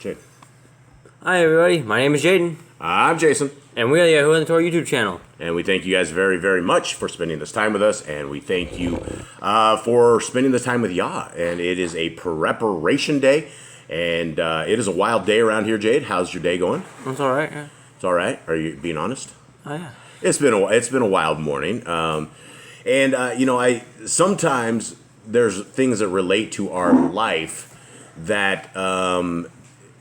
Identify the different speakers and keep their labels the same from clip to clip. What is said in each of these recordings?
Speaker 1: Jade.
Speaker 2: Hi everybody, my name is Jaden.
Speaker 1: I'm Jason.
Speaker 2: And we are the YHWH Torah YouTube channel.
Speaker 1: And we thank you guys very, very much for spending this time with us. And we thank you for spending this time with Yah. And it is a preparation day. And it is a wild day around here, Jade. How's your day going?
Speaker 2: It's alright, yeah.
Speaker 1: It's alright. Are you being honest?
Speaker 2: Oh, yeah.
Speaker 1: It's been a wild morning. I sometimes there's things that relate to our life that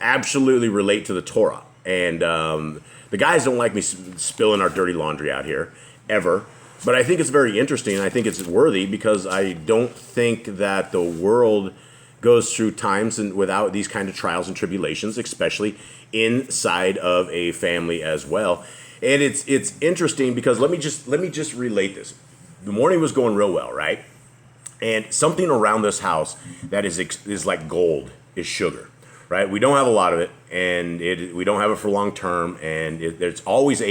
Speaker 1: absolutely relate to the Torah. And the guys don't like me spilling our dirty laundry out here, ever. But I think it's very interesting, and I think it's worthy, because I don't think that the world goes through times and without these kind of trials and tribulations, especially inside of a family as well. And it's interesting because let me just relate this. The morning was going real well, right? And something around this house that is like gold is sugar, right? We don't have a lot of it, and we don't have it for long term, and it's always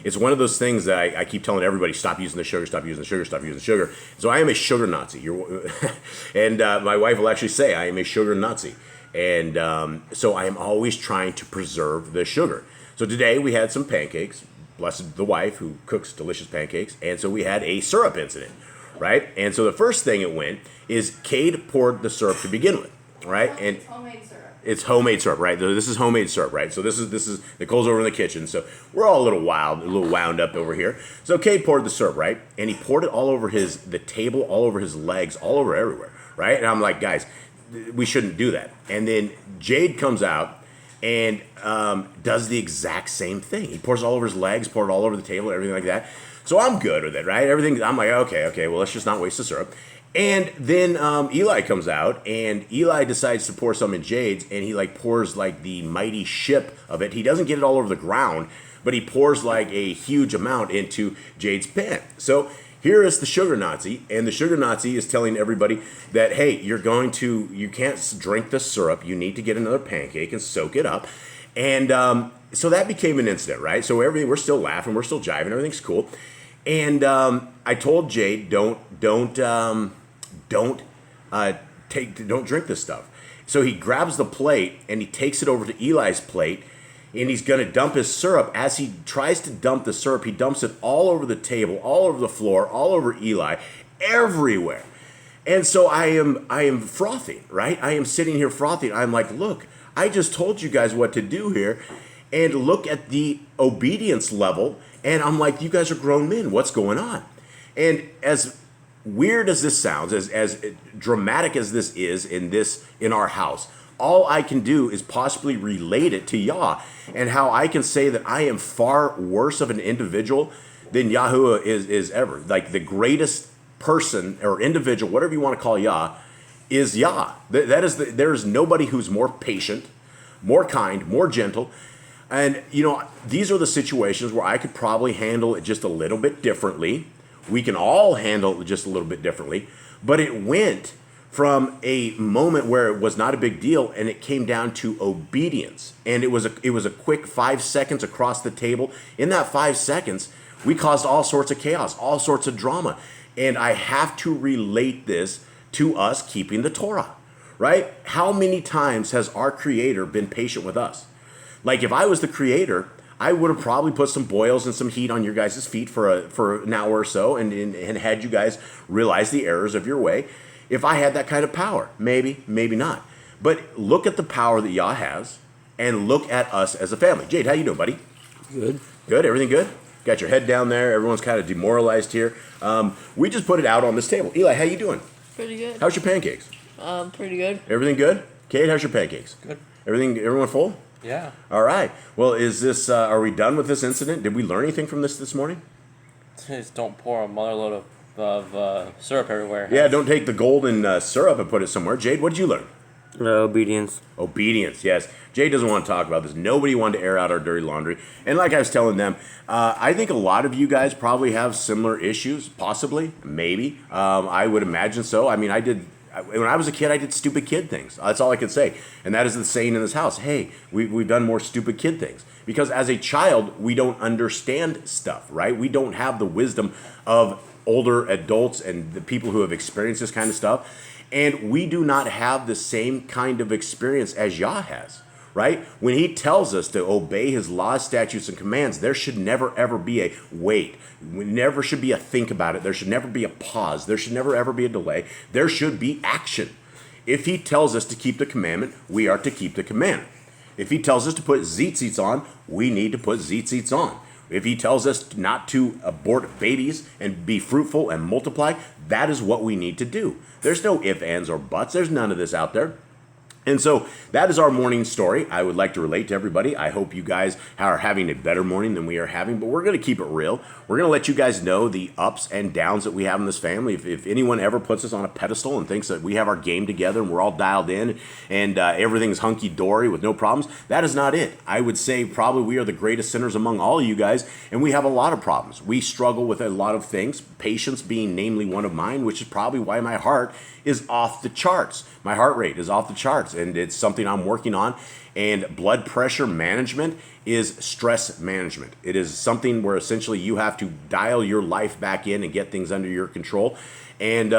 Speaker 1: it's one of those things that I keep telling everybody, stop using the sugar, stop using the sugar, stop using the sugar. So I am a sugar Nazi. And my wife will actually say I am a sugar Nazi. And so I am always trying to preserve the sugar. So today we had some pancakes, blessed the wife who cooks delicious pancakes, and so we had a syrup incident, right? And so the first thing it went is Cade poured the syrup to begin with, right? And
Speaker 3: homemade syrup.
Speaker 1: It's homemade syrup, right? This is homemade syrup, right? So this is Nicole's over in the kitchen, so we're all a little wound up over here. So Cade poured the syrup, right? And he poured it all over the table, all over his legs, all over everywhere, right? And I'm like, guys, we shouldn't do that. And then Jade comes out and does the exact same thing. He pours it all over his legs, poured it all over the table, everything like that. So I'm good with it, right? Everything. I'm like, okay, well, let's just not waste the syrup. And then Eli comes out, and Eli decides to pour some in Jade's, and he pours the mighty ship of it. He doesn't get it all over the ground, but he pours a huge amount into Jade's pan. So here is the sugar Nazi, and the sugar Nazi is telling everybody that, hey, you can't drink the syrup. You need to get another pancake and soak it up. And so that became an incident, right? So we're still laughing, we're still jiving, everything's cool. And I told Jade, don't drink this stuff. So he grabs the plate and he takes it over to Eli's plate, and he's going to dump his syrup. As he tries to dump the syrup, he dumps it all over the table, all over the floor, all over Eli, everywhere. And so I am frothing, right? I am sitting here frothing. I'm like, look, I just told you guys what to do here, and look at the obedience level. And I'm like, you guys are grown men. What's going on? And as weird as this sounds, as dramatic as this is in our house, all I can do is possibly relate it to Yah, and how I can say that I am far worse of an individual than Yahuwah is ever. The greatest person or individual, whatever you want to call Yah, is Yah. There is nobody who's more patient, more kind, more gentle. And, these are the situations where I could probably handle it just a little bit differently. We can all handle it just a little bit differently. But it went from a moment where it was not a big deal, and it came down to obedience. And it was a quick 5 seconds across the table. In that 5 seconds, we caused all sorts of chaos, all sorts of drama. And I have to relate this to us keeping the Torah, right? How many times has our Creator been patient with us? If I was the Creator, I would have probably put some boils and some heat on your guys' feet for an hour or so, and had you guys realize the errors of your way. If I had that kind of power, maybe not. But look at the power that Yah has, and look at us as a family. Jade, how you doing, buddy?
Speaker 2: Good.
Speaker 1: Good? Everything good? Got your head down there. Everyone's kind of demoralized here. We just put it out on this table. Eli, how you doing?
Speaker 3: Pretty good.
Speaker 1: How's your pancakes?
Speaker 3: Pretty good.
Speaker 1: Everything good? Kate, how's your pancakes?
Speaker 2: Good.
Speaker 1: Everyone full?
Speaker 2: Yeah.
Speaker 1: All right. Well, is this? Are we done with this incident? Did we learn anything from this morning?
Speaker 2: Just don't pour a mother load of syrup everywhere.
Speaker 1: Yeah, don't take the golden syrup and put it somewhere. Jade, what did you learn?
Speaker 2: Obedience.
Speaker 1: Obedience, yes. Jade doesn't want to talk about this. Nobody wanted to air out our dirty laundry. And like I was telling them, I think a lot of you guys probably have similar issues, possibly, maybe. I would imagine so. I mean, when I was a kid, I did stupid kid things. That's all I could say. And that is the saying in this house. Hey, we've done more stupid kid things. Because as a child, we don't understand stuff, right? We don't have the wisdom of older adults and the people who have experienced this kind of stuff. And we do not have the same kind of experience as Yah has, right? When he tells us to obey his laws, statutes, and commands, there should never, ever be a wait. Never should be a think about it. There should never be a pause. There should never, ever be a delay. There should be action. If he tells us to keep the commandment, we are to keep the commandment. If he tells us to put tzitzits on, we need to put tzitzits on. If he tells us not to abort babies and be fruitful and multiply, that is what we need to do. There's no ifs, ands, or buts. There's none of this out there. And so that is our morning story. I would like to relate to everybody. I hope you guys are having a better morning than we are having, but we're going to keep it real. We're going to let you guys know the ups and downs that we have in this family. If anyone ever puts us on a pedestal and thinks that we have our game together and we're all dialed in and everything's hunky-dory with no problems, that is not it. I would say probably we are the greatest sinners among all of you guys, and we have a lot of problems. We struggle with a lot of things, patience being namely one of mine, which is probably why my heart is off the charts. My heart rate is off the charts, and it's something I'm working on. And blood pressure management is stress management. It is something where essentially you have to dial your life back in and get things under your control. And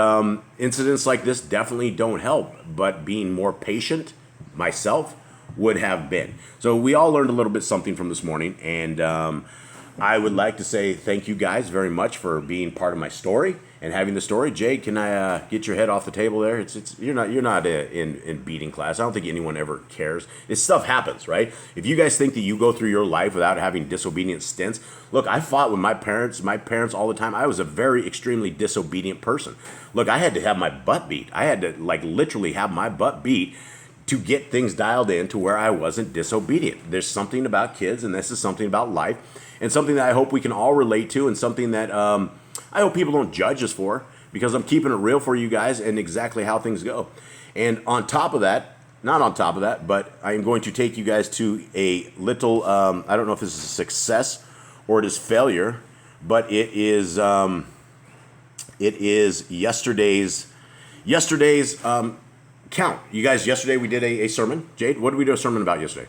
Speaker 1: incidents like this definitely don't help, but being more patient myself would have been. So we all learned a little bit something from this morning, and I would like to say thank you guys very much for being part of my story and having the story. Jade, can I get your head off the table there? You're not in beating class. I don't think anyone ever cares. This stuff happens, right? If you guys think that you go through your life without having disobedient stints, look, I fought with my parents all the time. I was a very extremely disobedient person. Look, I had to have my butt beat. I had to literally have my butt beat to get things dialed in to where I wasn't disobedient. There's something about kids, and this is something about life, and something that I hope we can all relate to, and something that I hope people don't judge us for, because I'm keeping it real for you guys and exactly how things go. And on top of that, not on top of that, but I am going to take you guys to a little, I don't know if this is a success or it is failure, but it is yesterday's count. You guys, yesterday we did a sermon. Jade, what did we do a sermon about yesterday?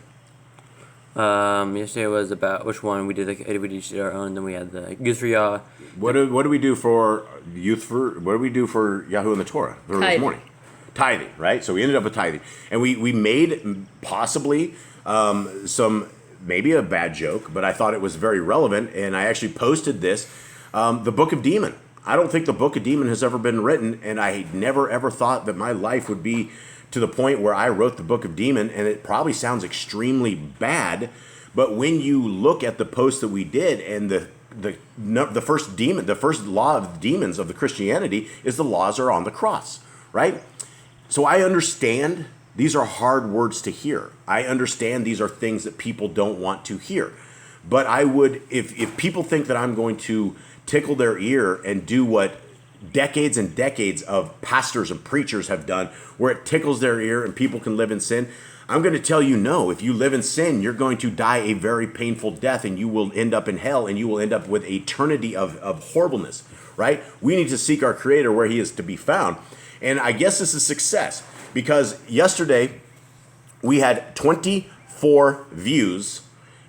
Speaker 2: Yesterday was about which one we did. We each did our own. Then we had the Youth for Yah.
Speaker 1: What do we do for what do we do for Yahoo and the Torah this morning? Tithing, right? So we ended up with tithing, and we made possibly maybe a bad joke, but I thought it was very relevant, and I actually posted this. The Book of Demon. I don't think the Book of Demon has ever been written, and I never ever thought that my life would be to the point where I wrote the Book of Demon, and it probably sounds extremely bad, but when you look at the post that we did, and the first demon, the first law of demons of the Christianity is the laws are on the cross, right? So I understand these are hard words to hear. I understand these are things that people don't want to hear, but I would, if people think that I'm going to tickle their ear and do what decades and decades of pastors and preachers have done, where it tickles their ear and people can live in sin, I'm going to tell you no. If you live in sin, you're going to die a very painful death, and you will end up in hell, and you will end up with eternity of horribleness, right? We need to seek our Creator where He is to be found. And I guess this is success, because yesterday we had 24 views,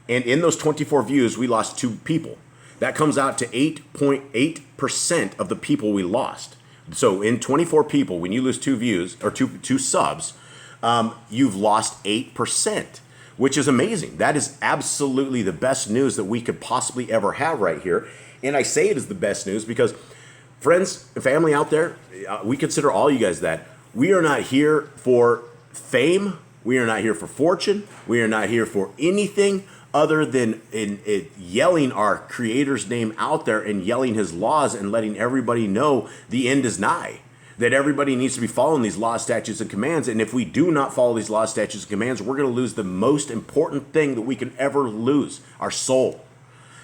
Speaker 1: and in those 24 views, we lost 2 people. That comes out to 8.8% of the people we lost. So in 24 people, when you lose 2 views or two subs, you've lost 8%, which is amazing. That is absolutely the best news that we could possibly ever have right here. And I say it is the best news because, friends and family out there, we consider all you guys that. We are not here for fame. We are not here for fortune. We are not here for anything other than in yelling our Creator's name out there and yelling His laws and letting everybody know the end is nigh. That everybody needs to be following these laws, statutes, and commands. And if we do not follow these laws, statutes, and commands, we're going to lose the most important thing that we can ever lose, our soul.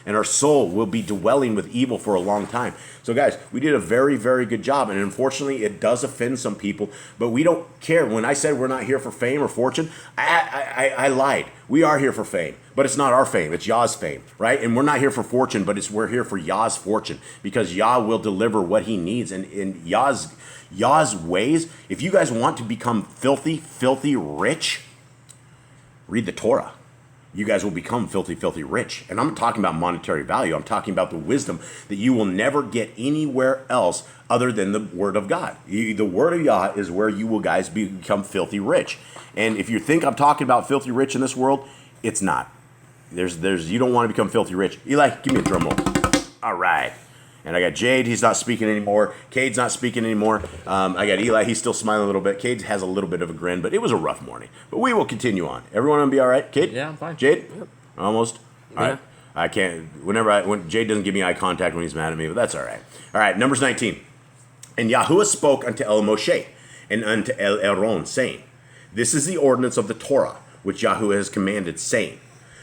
Speaker 1: And our soul will be dwelling with evil for a long time. So guys, we did a very, very good job. And unfortunately, it does offend some people. But we don't care. When I said we're not here for fame or fortune, I lied. We are here for fame. But it's not our fame. It's Yah's fame, right? And we're not here for fortune, but we're here for Yah's fortune. Because Yah will deliver what He needs. And in Yah's ways, if you guys want to become filthy rich, read the Torah. you guys will become filthy, filthy rich. And I'm talking about monetary value. I'm talking about the wisdom that you will never get anywhere else other than the Word of God. The Word of Yah is where you will guys become filthy rich. And if you think I'm talking about filthy rich in this world, it's not. You don't want to become filthy rich. Eli, give me a drum roll. All right. And I got Jade, he's not speaking anymore. Cade's not speaking anymore. I got Eli, he's still smiling a little bit. Cade has a little bit of a grin, but it was a rough morning. But we will continue on. Everyone gonna be all right? Cade?
Speaker 2: Yeah, I'm fine.
Speaker 1: Jade?
Speaker 2: Yep.
Speaker 1: Almost? All right. I can't, when Jade doesn't give me eye contact when he's mad at me, but that's all right. All right, Numbers 19. And Yahuwah spoke unto El Moshe and unto El Aaron, saying, This is the ordinance of the Torah, which Yahuwah has commanded, saying,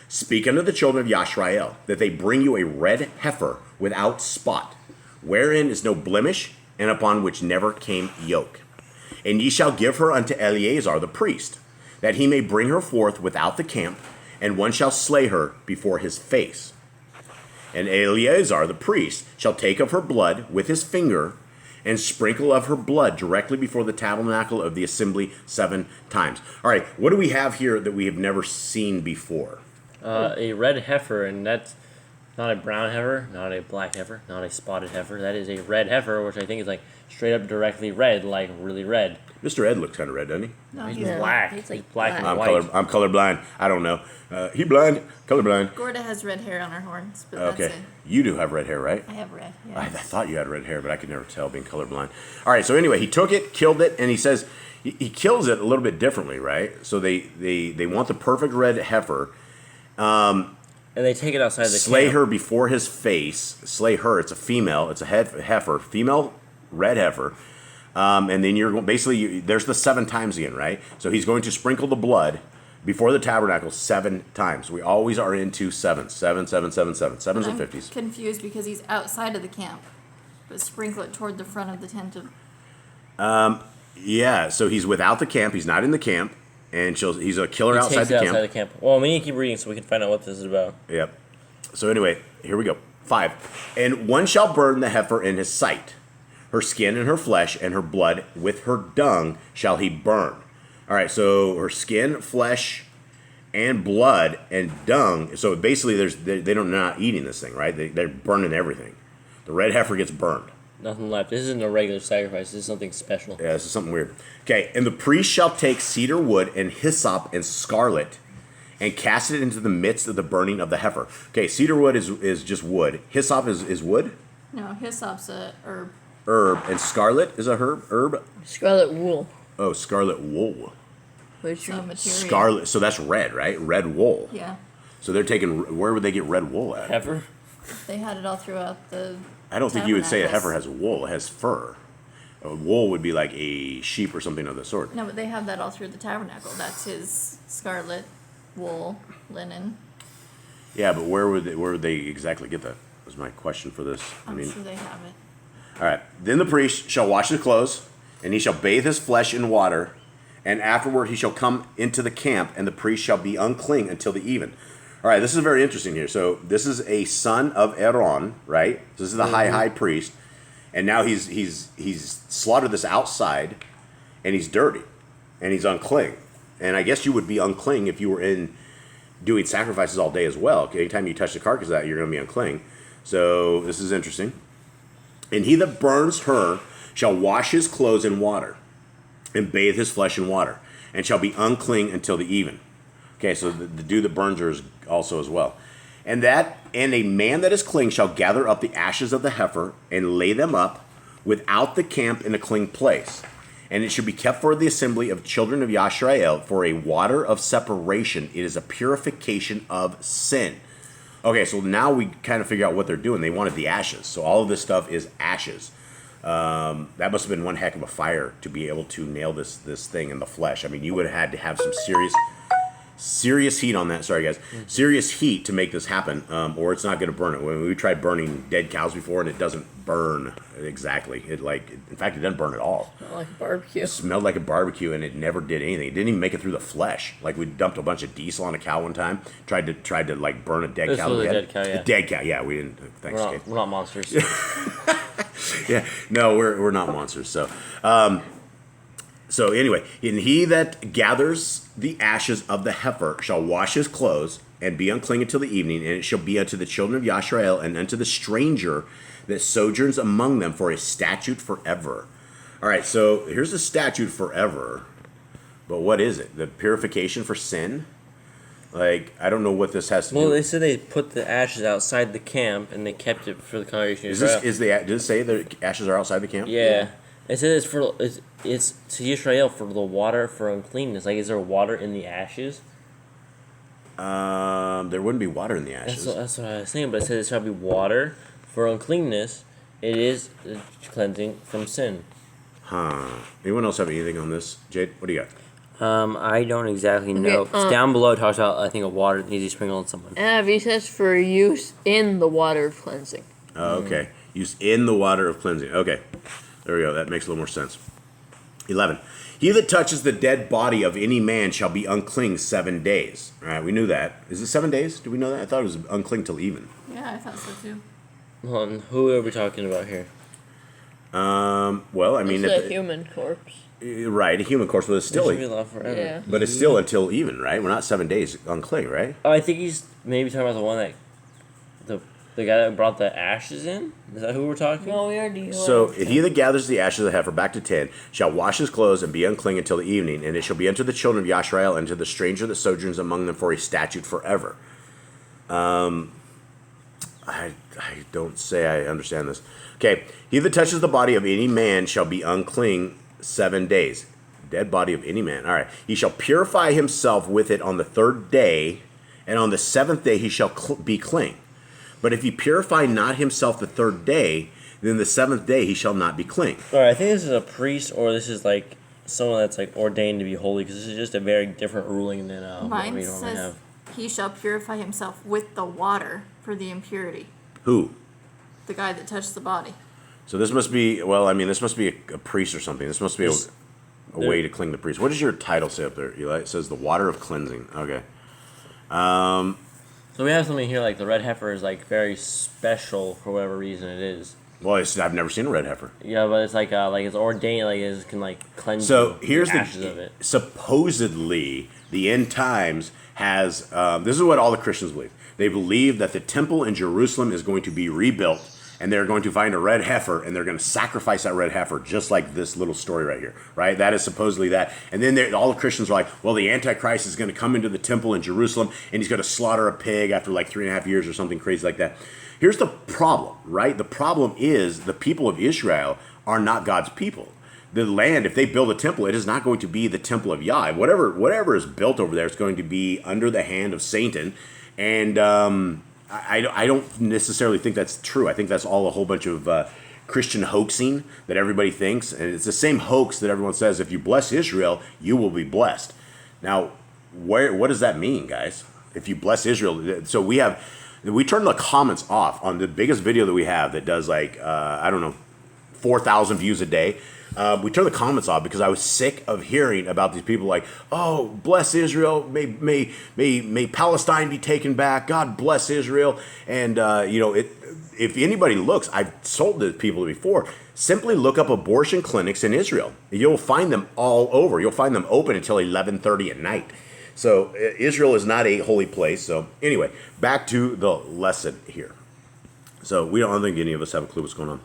Speaker 1: Speak unto the children of Yashrael, that they bring you a red heifer without spot, wherein is no blemish, and upon which never came yoke. And ye shall give her unto Eleazar the priest, that he may bring her forth without the camp, and one shall slay her before his face. And Eleazar the priest shall take of her blood with his finger, and sprinkle of her blood directly before the tabernacle of the assembly 7 times. All right, what do we have here that we have never seen before?
Speaker 2: A red heifer, and that's not a brown heifer, not a black heifer, not a spotted heifer. That is a red heifer, which I think is like straight up directly red, like really red.
Speaker 1: Mr. Ed looks kind of red, doesn't he?
Speaker 2: No, he's black. He's like black and
Speaker 1: I'm
Speaker 2: white.
Speaker 1: I'm colorblind. I don't know. He blind, colorblind.
Speaker 3: Gorda has red hair on her horns, but
Speaker 1: Okay,
Speaker 3: that's it.
Speaker 1: you do have red hair, right?
Speaker 3: I have red, yeah.
Speaker 1: I thought you had red hair, but I could never tell being colorblind. All right, so anyway, he took it, killed it, and he says he kills it a little bit differently, right? So they want the perfect red heifer.
Speaker 2: And they take it outside the
Speaker 1: Slay
Speaker 2: camp.
Speaker 1: her before his face. Slay her. It's a female. It's a heifer. Female red heifer. And then you're going, basically, there's the 7 times again, right? So he's going to sprinkle the blood before the tabernacle 7 times. We always are into 7s. 7, 7, 7, 7. 7s and
Speaker 3: I'm
Speaker 1: 50s.
Speaker 3: confused because he's outside of the camp, but sprinkle it toward the front of the tent of...
Speaker 1: Yeah, so he's without the camp. He's not in the camp. And he's a killer outside
Speaker 2: Takes
Speaker 1: the
Speaker 2: it
Speaker 1: camp.
Speaker 2: outside the camp. Well, we need to keep reading so we can find out what this is about.
Speaker 1: Yep. So anyway, here we go. 5. And one shall burn the heifer in his sight. Her skin and her flesh and her blood with her dung shall he burn. All right, so her skin, flesh, and blood and dung. So basically, they're not eating this thing, right? They're burning everything. The red heifer gets burned.
Speaker 2: Nothing left. This isn't a regular sacrifice. This is something special.
Speaker 1: Yeah, this is something weird. Okay, and the priest shall take cedar wood and hyssop and scarlet and cast it into the midst of the burning of the heifer. Okay, cedar wood is just wood. Hyssop is wood?
Speaker 3: No, hyssop's a herb.
Speaker 1: Herb. And scarlet is a herb?
Speaker 4: Scarlet wool.
Speaker 1: Oh, scarlet wool.
Speaker 4: Which
Speaker 3: So material.
Speaker 1: Scarlet. So that's red, right? Red wool.
Speaker 3: Yeah.
Speaker 1: So they're taking, where would they get red wool at?
Speaker 2: Heifer?
Speaker 3: They had it all throughout the...
Speaker 1: I don't think you would say a heifer
Speaker 3: tabernacles.
Speaker 1: has wool. It has fur. A wool would be like a sheep or something of the sort.
Speaker 3: No, but they have that all through the tabernacle. That's his scarlet, wool, linen.
Speaker 1: Yeah, but where would they exactly get that? Was my question for this.
Speaker 3: I'm sure they have it.
Speaker 1: All right. Then the priest shall wash his clothes, and he shall bathe his flesh in water, and afterward he shall come into the camp, and the priest shall be unclean until the even. All right, this is very interesting here. So this is a son of Aaron, right? This is the high priest, and now he's slaughtered this outside, and he's dirty, and he's unclean. And I guess you would be unclean if you were in doing sacrifices all day as well. Anytime you touch the carcass of that, you're going to be unclean. So this is interesting. And he that burns her shall wash his clothes in water, and bathe his flesh in water, and shall be unclean until the even. Okay, so the dude that burns her is also as well. And a man that is clean shall gather up the ashes of the heifer and lay them up without the camp in a clean place. And it should be kept for the assembly of children of Yashrael for a water of separation. It is a purification of sin. Okay, so now we kind of figure out what they're doing. They wanted the ashes. So all of this stuff is ashes. That must have been one heck of a fire to be able to nail this thing in the flesh. I mean, you would have had to have some serious heat on that. Sorry, guys. Serious heat to make this happen, or it's not going to burn it. When we tried burning dead cows before, and it doesn't burn exactly. In fact, it doesn't burn at all.
Speaker 4: like barbecue.
Speaker 1: It smelled like a barbecue, and it never did anything. It didn't even make it through the flesh. Like we dumped a bunch of diesel on a cow one time. Tried to like burn a dead
Speaker 2: This
Speaker 1: cow.
Speaker 2: was a
Speaker 1: We had-
Speaker 2: dead cow, yeah.
Speaker 1: A dead cow. Yeah, we didn't. Thanks, Kate.
Speaker 2: We're not monsters.
Speaker 1: Yeah, no, we're not monsters. So So anyway, and he that gathers the ashes of the heifer shall wash his clothes and be unclean until the evening, and it shall be unto the children of Yashrael and unto the stranger that sojourns among them for a statute forever. All right, so here's the statute forever, but what is it? The purification for sin? Like, I don't know what this has to do.
Speaker 2: Well, they said they put the ashes outside the camp and they kept it for the congregation.
Speaker 1: Is this did it say the ashes are outside the camp?
Speaker 2: Yeah. It says it's to Israel for the water for uncleanness. Like, is there water in the ashes?
Speaker 1: There wouldn't be water in the ashes.
Speaker 2: That's what I was saying, but it says it shall be water for uncleanness. It is cleansing from sin.
Speaker 1: Huh. Anyone else have anything on this? Jade, what do you got?
Speaker 2: I don't exactly know. It's down below it talks about, I think, a water that needs to be sprinkled on someone.
Speaker 4: NIV says for use in the water of cleansing.
Speaker 1: Oh, okay. Use in the water of cleansing. Okay. There we go. That makes a little more sense. 11. He that touches the dead body of any man shall be unclean 7 days. All right, we knew that. Is it 7 days? Do we know that? I thought it was unclean till even.
Speaker 3: Yeah, I thought so too.
Speaker 2: Hold on, who are we talking about here?
Speaker 1: Well, I mean,
Speaker 4: It's a human corpse.
Speaker 1: right, a human corpse, but it's
Speaker 2: It
Speaker 1: still,
Speaker 2: should be allowed forever.
Speaker 4: Yeah.
Speaker 1: but it's still until even, right? We're not 7 days unclean, right?
Speaker 2: Oh, I think he's maybe talking about the one that the guy that brought the ashes in. Is that who we're talking?
Speaker 4: No, we already.
Speaker 1: So he that gathers the ashes of the heifer, back to 10, shall wash his clothes and be unclean until the evening, and it shall be unto the children of Yashrael and to the stranger that sojourns among them for a statute forever. I don't say I understand this. Okay, he that touches the body of any man shall be unclean 7 days. Dead body of any man. All right. He shall purify himself with it on the 3rd day, and on the 7th day he shall be clean. But if he purify not himself the 3rd day, then the 7th day he shall not be clean.
Speaker 2: All right, I think this is a priest, or this is like someone that's like ordained to be holy, because this is just a very different ruling than what
Speaker 3: Mine
Speaker 2: we normally
Speaker 3: says
Speaker 2: have.
Speaker 3: he shall purify himself with the water for the impurity.
Speaker 1: Who?
Speaker 3: The guy that touched the body.
Speaker 1: So this must be, well, I mean, this must be a priest or something. This must be a way to clean the priest. What does your title say up there, Eli? It says the water of cleansing. Okay.
Speaker 2: So we have something here like the red heifer is like very special for whatever reason it is.
Speaker 1: Well, I've never seen a red heifer.
Speaker 2: Yeah, but it's like it's ordained, like it can like cleanse.
Speaker 1: So here's
Speaker 2: the ashes of it.
Speaker 1: Supposedly the end times has this is what all the Christians believe. They believe that the temple in Jerusalem is going to be rebuilt, and they're going to find a red heifer, and they're going to sacrifice that red heifer, just like this little story right here, right? That is supposedly that. And then all the Christians are like, well, the Antichrist is going to come into the temple in Jerusalem, and he's going to slaughter a pig after like 3.5 years or something crazy like that. Here's the problem, right? The problem is the people of Israel are not God's people. The land, if they build a temple, it is not going to be the temple of Yah. Whatever is built over there is going to be under the hand of Satan. And I don't necessarily think that's true. I think that's all a whole bunch of Christian hoaxing that everybody thinks. And it's the same hoax that everyone says, if you bless Israel, you will be blessed. Now, what does that mean, guys? If you bless Israel, so we turn the comments off on the biggest video that we have that does like, 4,000 views a day. We turned the comments off because I was sick of hearing about these people like, oh, bless Israel, may Palestine be taken back, God bless Israel. And, if anybody looks, I've told the people before, simply look up abortion clinics in Israel. You'll find them all over. You'll find them open until 11:30 at night. So Israel is not a holy place. So anyway, back to the lesson here. So I don't think any of us have a clue what's going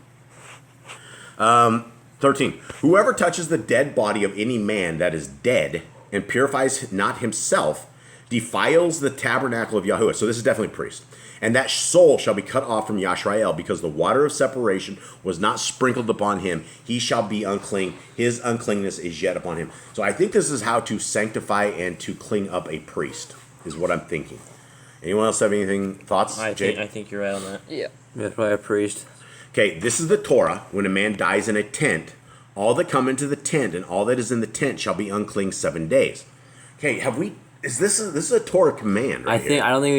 Speaker 1: on. 13. Whoever touches the dead body of any man that is dead and purifies not himself defiles the tabernacle of YHWH. So this is definitely priest. And that soul shall be cut off from Yashrael, because the water of separation was not sprinkled upon him. He shall be unclean. His uncleanness is yet upon him. So I think this is how to sanctify and to clean up a priest, is what I'm thinking. Anyone else have anything, thoughts?
Speaker 2: I think you're right on that.
Speaker 4: Yeah.
Speaker 2: That's probably a priest.
Speaker 1: Okay, this is the Torah. When a man dies in a tent, all that come into the tent and all that is in the tent shall be unclean 7 days. Okay, this is a Torah command right here.
Speaker 2: I don't think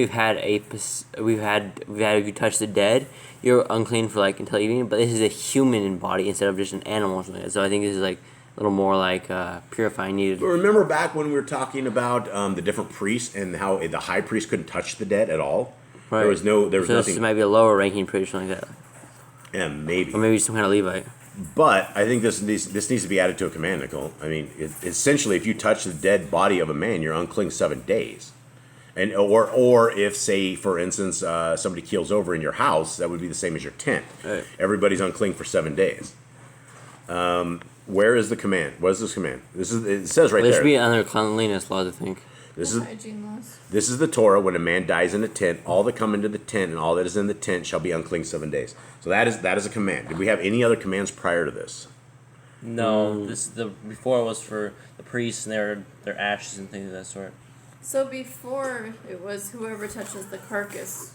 Speaker 2: we've had if you touch the dead, you're unclean for like until evening. But this is a human body instead of just an animal or something like that. So I think this is like a little more like purifying needed.
Speaker 1: But remember back when we were talking about the different priests and how the high priest couldn't touch the dead at all?
Speaker 2: Right.
Speaker 1: There was nothing.
Speaker 2: This might be a lower ranking priest or something like that.
Speaker 1: Yeah, maybe.
Speaker 2: Or maybe some kind of Levite.
Speaker 1: But I think this needs to be added to a command, Nicole. I mean, essentially, if you touch the dead body of a man, you're unclean 7 days. And or if, say, for instance, somebody keels over in your house, that would be the same as your tent.
Speaker 2: Right.
Speaker 1: Everybody's unclean for 7 days. Where is the command? What is this command? It says right
Speaker 2: There should
Speaker 1: there.
Speaker 2: be other cleanliness laws, I think.
Speaker 1: This is
Speaker 3: Hygiene laws.
Speaker 1: this is the Torah. When a man dies in a tent, all that come into the tent and all that is in the tent shall be unclean 7 days. So that is a command. Did we have any other commands prior to this?
Speaker 5: No, before was for the priests and their ashes and things of that sort.
Speaker 3: So before it was whoever touches the carcass.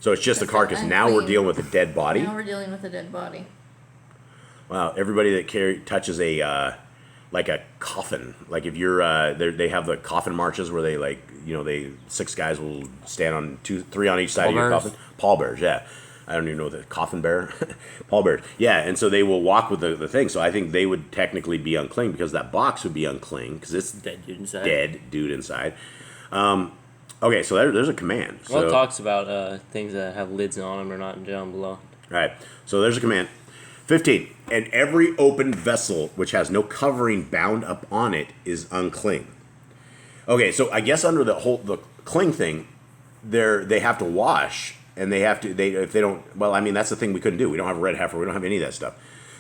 Speaker 1: So it's just the
Speaker 3: That's
Speaker 1: carcass.
Speaker 3: unclean.
Speaker 1: Now we're dealing with a dead body.
Speaker 3: Now we're dealing with a dead body.
Speaker 1: Wow, everybody that touches a like a coffin, like if you're they have the coffin marches where they 6 guys will stand on 3 on each side of your
Speaker 2: Pallbearers?
Speaker 1: coffin. Pallbearers, yeah. I don't even know the coffin bearer. Pallbearers, yeah. And so they will walk with the thing. So I think they would technically be unclean because that box would be unclean because it's
Speaker 2: Dead dude inside.
Speaker 1: dead dude inside. Okay, so there's a command.
Speaker 5: Well, it
Speaker 1: So,
Speaker 5: talks about things that have lids on them or not down below.
Speaker 1: all right, so there's a command. 15. And every open vessel which has no covering bound up on it is unclean. Okay, so I guess under the cling thing, they have to wash, and if they don't, well, I mean, that's the thing we couldn't do. We don't have a red heifer. We don't have any of that stuff.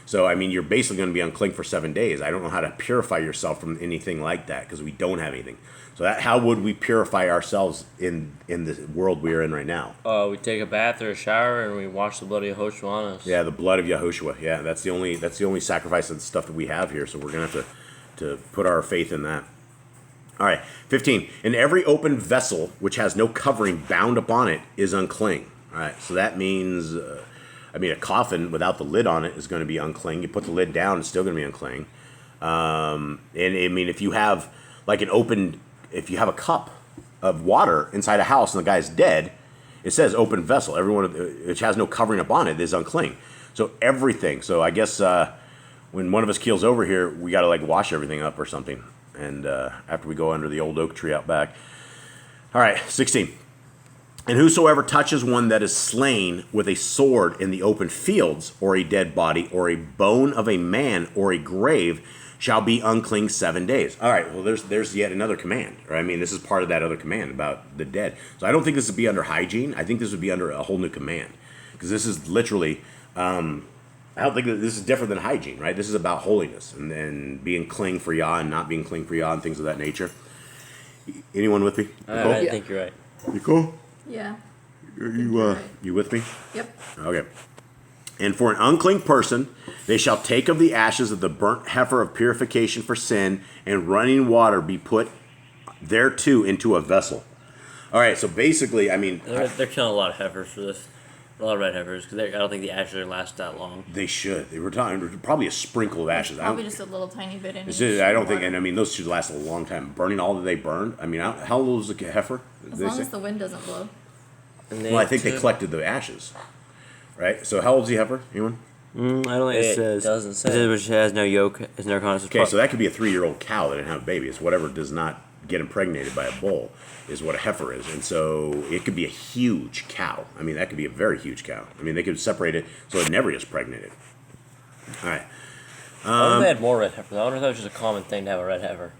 Speaker 1: So, I mean, you're basically going to be unclean for 7 days. I don't know how to purify yourself from anything like that because we don't have anything. So how would we purify ourselves in the world we are in right now?
Speaker 5: We take a bath or a shower and we wash the blood of Yehoshua on us.
Speaker 1: Yeah, the blood of YHWH. Yeah, that's the only sacrifice of the stuff that we have here. So we're gonna have to put our faith in that. All right, 15. And every open vessel which has no covering bound upon it is unclean. All right, so that means, a coffin without the lid on it is going to be unclean. You put the lid down, it's still going to be unclean. And I mean, if you have if you have a cup of water inside a house and the guy's dead, it says open vessel. Everyone which has no covering upon it is unclean. So everything. So I guess when one of us keels over here, we got to wash everything up or something. And after we go under the old oak tree out back. All right, 16. And whosoever touches one that is slain with a sword in the open fields, or a dead body, or a bone of a man, or a grave, shall be unclean 7 days. All right, well, there's yet another command. Right? I mean, this is part of that other command about the dead. So I don't think this would be under hygiene. I think this would be under a whole new command. Because this is literally, I don't think that this is different than hygiene, right? This is about holiness and being clean for Yah and not being clean for Yah and things of that nature. Anyone with me? Nicole?
Speaker 5: I think you're right.
Speaker 1: You cool?
Speaker 3: Yeah.
Speaker 1: You with me?
Speaker 3: Yep.
Speaker 1: Okay. And for an unclean person, they shall take of the ashes of the burnt heifer of purification for sin, and running water be put thereto into a vessel. All right, so basically, I mean,
Speaker 2: They're killing a lot of heifers for this. A lot of red heifers because I don't think the ashes are gonna last that long.
Speaker 1: they should. They were talking probably a sprinkle of ashes.
Speaker 3: Probably just a little tiny bit in each
Speaker 1: I don't think,
Speaker 3: water.
Speaker 1: and I mean, those should last a long time. Burning all that they burned. I mean, how old is a heifer?
Speaker 3: As
Speaker 1: They
Speaker 3: long
Speaker 1: say?
Speaker 3: as the wind doesn't blow.
Speaker 5: And
Speaker 1: Well, I think they collected the ashes, right? So how old is the heifer? Anyone?
Speaker 2: I don't think
Speaker 5: It
Speaker 2: it says.
Speaker 5: doesn't say.
Speaker 2: It says which has no yolk, has no constant.
Speaker 1: Okay, so that could be a 3-year-old cow that didn't have a baby. It's whatever does not get impregnated by a bull is what a heifer is. And so it could be a huge cow. I mean, that could be a very huge cow. I mean, they could separate it so it never gets pregnated. All right.
Speaker 5: I wonder if they had more red heifers. I wonder if that was just a common thing to have a red heifer.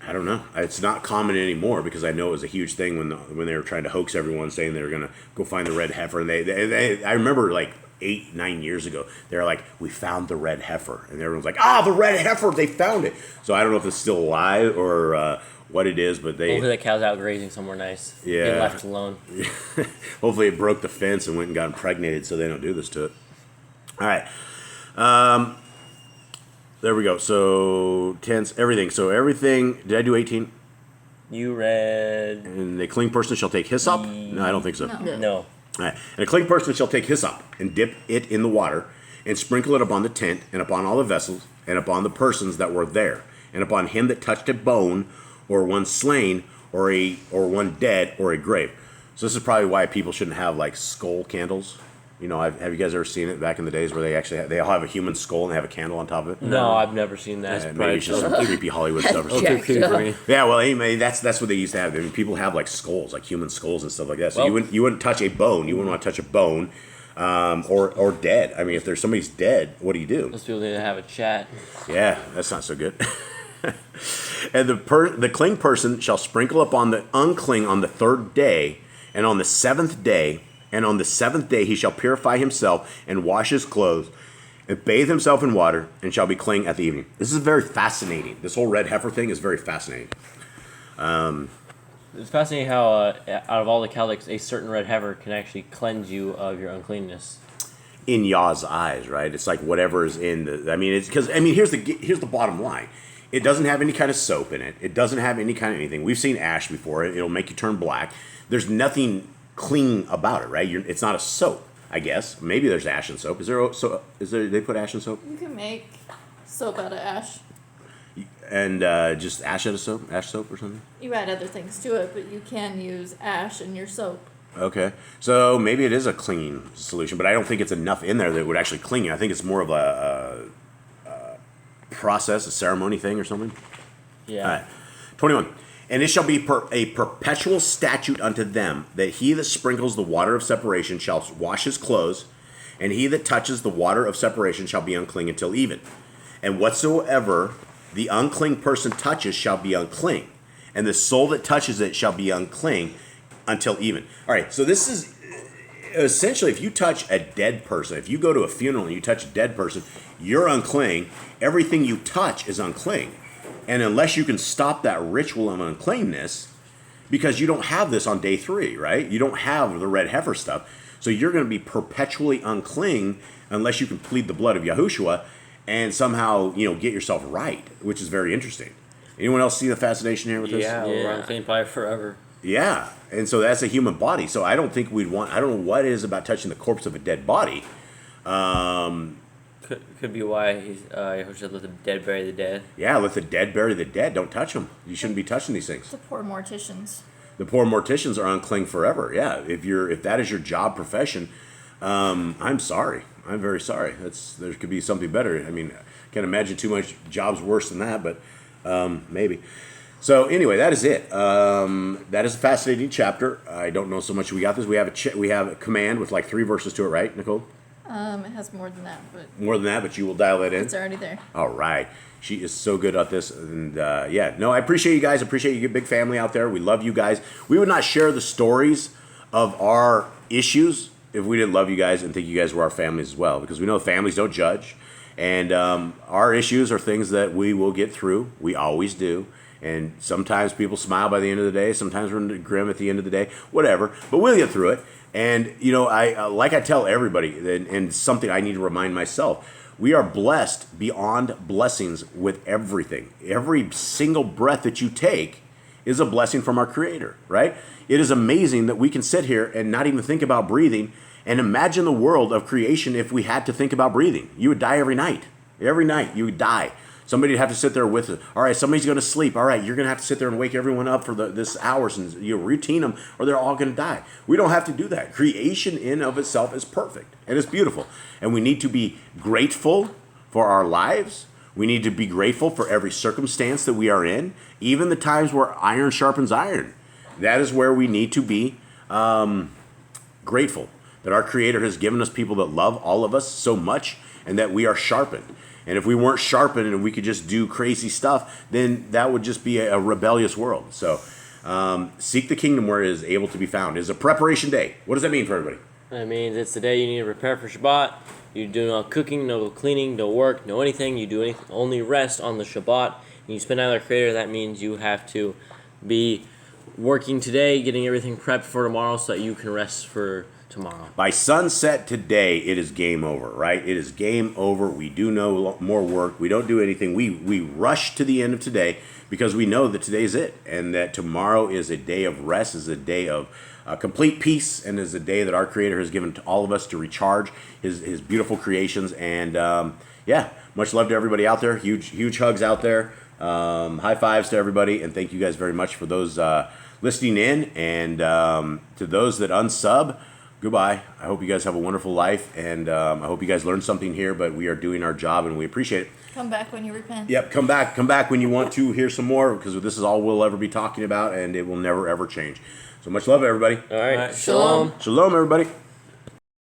Speaker 1: I don't know. It's not common anymore because I know it was a huge thing when they were trying to hoax everyone saying they were going to go find the red heifer. And I remember 8-9 years ago, they were like, we found the red heifer. And everyone's like, the red heifer, they found it. So I don't know if it's still alive or what it is, but
Speaker 5: Hopefully that cow's out grazing somewhere nice.
Speaker 1: Yeah.
Speaker 5: Being left alone.
Speaker 1: hopefully it broke the fence and went and got impregnated so they don't do this to it. All right. There we go. So tents, everything. So everything, did I do 18?
Speaker 5: You read...
Speaker 1: And a clean person shall take hyssop? No, I don't think so.
Speaker 3: No.
Speaker 5: No.
Speaker 1: All right. And a clean person shall take hyssop and dip it in the water and sprinkle it upon the tent and upon all the vessels and upon the persons that were there and upon him that touched a bone or one slain or one dead or a grave. So this is probably why people shouldn't have skull candles. You know, have you guys ever seen it back in the days where they all have a human skull and they have a candle on top of it?
Speaker 5: No, I've never seen that.
Speaker 1: Maybe it's just some creepy Hollywood stuff or
Speaker 4: That's
Speaker 1: something.
Speaker 4: jacked
Speaker 2: Creepy for
Speaker 4: up.
Speaker 2: me.
Speaker 1: Yeah, well, anyway, that's what they used to have. I mean, people have skulls, human skulls and stuff like that. So
Speaker 5: Well-
Speaker 1: you wouldn't touch a bone. You wouldn't want to touch a bone. or dead. I mean, if there's somebody's dead, what do you do?
Speaker 5: Those people need to have a chat.
Speaker 1: Yeah, that's not so good. And the clean person shall sprinkle upon the unclean on the 3rd day, and on the 7th day, and on the 7th day he shall purify himself and wash his clothes and bathe himself in water, and shall be clean at the evening. This is very fascinating. This whole red heifer thing is very fascinating.
Speaker 5: It's fascinating how out of all the Celtics, a certain red heifer can actually cleanse you of your uncleanness.
Speaker 1: In Yah's eyes, right? It's like whatever is in the. I mean, it's because here's the bottom line. It doesn't have any kind of soap in it. It doesn't have any kind of anything. We've seen ash before. It'll make you turn black. There's nothing clean about it, right? It's not a soap, I guess. Maybe there's ash in soap. Is there? They put ash in soap?
Speaker 3: You can make soap out of ash.
Speaker 1: And just ash soap or something.
Speaker 3: You add other things to it, but you can use ash in your soap.
Speaker 1: Okay, so maybe it is a clean solution, but I don't think it's enough in there that would actually clean you. I think it's more of a process, a ceremony thing or something.
Speaker 5: Yeah.
Speaker 1: All right. 21. And it shall be a perpetual statute unto them, that he that sprinkles the water of separation shall wash his clothes, and he that touches the water of separation shall be unclean until even. And whatsoever the unclean person touches shall be unclean, and the soul that touches it shall be unclean until even. All right, so this is essentially, if you touch a dead person, if you go to a funeral and you touch a dead person, you're unclean. Everything you touch is unclean. And unless you can stop that ritual of uncleanness, because you don't have this on day 3, right? You don't have the red heifer stuff. So you're going to be perpetually unclean unless you can plead the blood of Yahushua and somehow, get yourself right, which is very interesting. Anyone else see the fascination here with this?
Speaker 2: Yeah, we're unclean probably forever.
Speaker 1: Yeah, and so that's a human body. So I don't think we'd want. I don't know what it is about touching the corpse of a dead body.
Speaker 2: Could be why he's should let the dead bury the dead.
Speaker 1: Yeah, let the dead bury the dead. Don't touch them. You shouldn't be touching these things.
Speaker 3: The poor morticians.
Speaker 1: The poor morticians are unclean forever. Yeah, if that is your job profession, I'm sorry. I'm very sorry. There could be something better. I mean, I can't imagine too much jobs worse than that, but maybe. So anyway, that is it. That is a fascinating chapter. I don't know so much. We got this. We have a command with like 3 verses to it, right, Nicole?
Speaker 3: It has more than that, but
Speaker 1: More than that, but you will dial that in.
Speaker 3: it's already there.
Speaker 1: All right. She is so good at this. And I appreciate you guys. Appreciate you, big family out there. We love you guys. We would not share the stories of our issues if we didn't love you guys and think you guys were our families as well, because we know families don't judge. And our issues are things that we will get through. We always do. And sometimes people smile by the end of the day. Sometimes we're grim at the end of the day. Whatever. But we'll get through it. And, I tell everybody, and something I need to remind myself, we are blessed beyond blessings with everything. Every single breath that you take is a blessing from our Creator, right? It is amazing that we can sit here and not even think about breathing and imagine the world of creation if we had to think about breathing. You would die every night. Every night you would die. Somebody would have to sit there with it. All right, somebody's going to sleep. All right, you're going to have to sit there and wake everyone up for this hours and routine them, or they're all going to die. We don't have to do that. Creation in of itself is perfect, and it's beautiful. And we need to be grateful for our lives. We need to be grateful for every circumstance that we are in, even the times where iron sharpens iron. That is where we need to be grateful that our Creator has given us people that love all of us so much, and that we are sharpened. And if we weren't sharpened and we could just do crazy stuff, then that would just be a rebellious world. So seek the kingdom where it is able to be found. It's a preparation day. What does that mean for everybody?
Speaker 5: That means it's the day you need to prepare for Shabbat. You do no cooking, no cleaning, no work, no anything. You do anything, only rest on the Shabbat. And you spend time with our Creator. That means you have to be working today, getting everything prepped for tomorrow so that you can rest for tomorrow.
Speaker 1: By sunset today, it is game over, right? It is game over. We do no more work. We don't do anything. We rush to the end of today because we know that today's it, and that tomorrow is a day of rest, is a day of complete peace, and is a day that our Creator has given to all of us to recharge His beautiful creations. And much love to everybody out there. Huge hugs out there. High fives to everybody, and thank you guys very much for those listening in, and to those that unsub. Goodbye. I hope you guys have a wonderful life, and I hope you guys learned something here, but we are doing our job, and we appreciate it.
Speaker 3: Come back when you repent.
Speaker 1: Yep, come back when you want to hear some more, because this is all we'll ever be talking about, and it will never, ever change. So much love, everybody.
Speaker 5: All right.
Speaker 2: Shalom.
Speaker 1: Shalom, everybody.